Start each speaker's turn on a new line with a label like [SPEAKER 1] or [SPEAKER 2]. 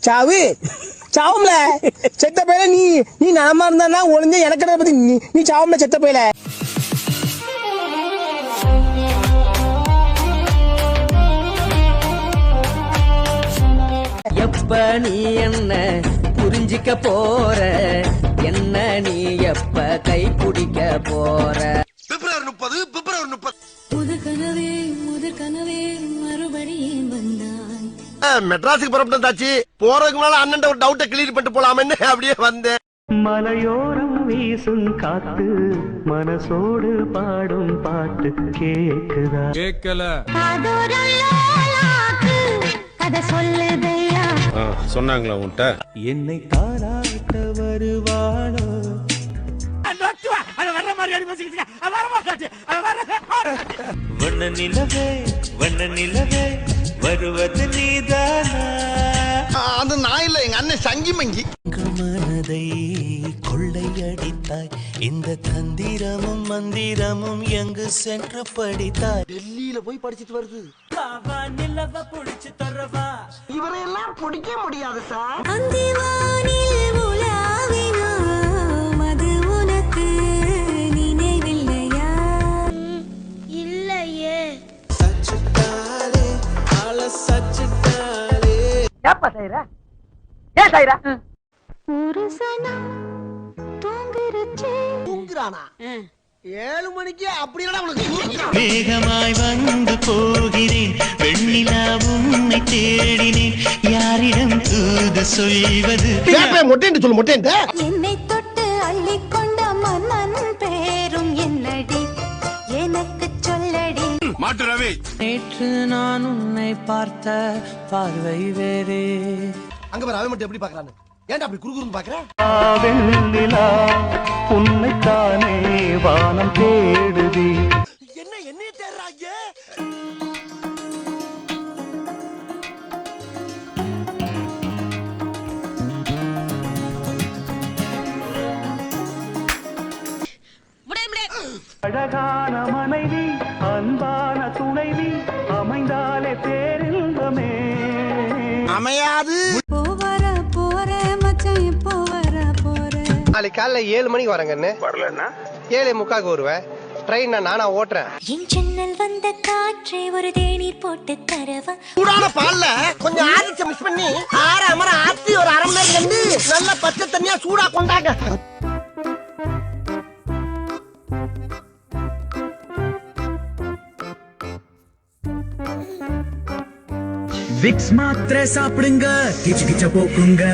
[SPEAKER 1] சாவு சாவும்ல செத்த பையில நீ நலமா இருந்தா ஒளிஞ்ச எனக்கு பத்தி நீ சாவும்ல செத்த பையில.
[SPEAKER 2] எப்ப நீ என்ன புரிஞ்சிக்க போற, என்ன நீ எப்ப கை பிடிக்க போற?
[SPEAKER 3] பிப்ரவரி 30
[SPEAKER 4] முதற் கனவே மறுபடியும் வந்தான்.
[SPEAKER 3] மெட்ராஸுக்கு புறப்பட்டாச்சு. போறதுக்கு முன்னால அண்ணன் ஒரு டவுட்டை கிளியர் பண்ணிட்டு போலாமன்னு அப்படியே வந்தேன்.
[SPEAKER 5] மலையோரம் வீசும் காத்து மனசோடு பாடும் பாட்டு கேக்குதா?
[SPEAKER 6] கேட்கல.
[SPEAKER 4] கதை சொல்லுதையா
[SPEAKER 6] சொன்னாங்களா உன்கிட்ட?
[SPEAKER 5] என்னை தாராட்ட வருவாளோ? வண்ண நிலவே வருவது நீதானா?
[SPEAKER 3] அது நான் இல்ல, எங்க அண்ணன் சங்கி மங்கி.
[SPEAKER 5] மனதை கொள்ளையடித்தாய், இந்த தந்திரமும் மந்திரமும் எங்கு சென்று படித்தாய்?
[SPEAKER 3] டெல்லியில போய் படிச்சிட்டு வருது.
[SPEAKER 5] நிலவ புடிச்சு தரவா?
[SPEAKER 3] இவரையெல்லாம் பிடிக்க முடியாது சார்.
[SPEAKER 4] அந்திவானில் உலாவினோம், அது உனக்கு நினைவில்லையா? இல்லையே.
[SPEAKER 2] ஏப்பா செய்யற? ஏன் செய்யற?
[SPEAKER 4] ஒரு சனம் தூங்குறச்சே.
[SPEAKER 1] தூங்குறானா 7 மணிக்கு அப்படியே உனக்கு
[SPEAKER 5] வேகமாய் வந்து போகிறேன், வெண்ணிலா உன்னை தேடினேன், யாரிடம் தூது சொல்வது?
[SPEAKER 3] மொட்டேன்னு சொல்லு, மொட்டேன்ட்ட.
[SPEAKER 4] என்னை தொட்டு அள்ளிக்கொண்ட மன்னன் பேரும் என்னடி, எனக்கு சொல்லடி.
[SPEAKER 6] மாட்டு ரவி.
[SPEAKER 5] நேற்று நான் உன்னை பார்த்த பார்வை வேறே.
[SPEAKER 3] அங்க பாரு அவன் மட்டும் எப்படி பாக்குறான்னு. ஏன்டா அப்படி குறுகுறுன்னு பாக்குற?
[SPEAKER 5] வெண்ணிலா உன்னைத்தானே வானம் தேடுதி.
[SPEAKER 3] என்னைய தேடுறாங்க.
[SPEAKER 5] அழகான மனைவி அன்பான துணைவி அமைந்தாலே பேரின்பமே.
[SPEAKER 3] அமையாது.
[SPEAKER 4] போற மச்சான், எப்போ வர போற?
[SPEAKER 1] நாளைக்கு காலைல 7 மணிக்கு வரேங்கன்னு.
[SPEAKER 6] வரலன்னா
[SPEAKER 1] 7:45 வருவேன். ட்ரெயின் நானா ஓட்டுறேன்.
[SPEAKER 4] என் ஜன்னல் வந்த காற்றே ஒரு தேநீர் போட்டு தரவா?
[SPEAKER 3] சூடான பால்ல கொஞ்சம் ஆதிச்ச மிஸ் பண்ணி அமரம் ஆத்தி ஒரு அரை மணி நேரம் கண்டு நல்ல பச்சை தண்ணியா சூடா கொண்டாங்க.
[SPEAKER 7] விக்ஸ் மாத்திரை சாப்பிடுங்க, கிச்சு கிச்ச போக்குங்க.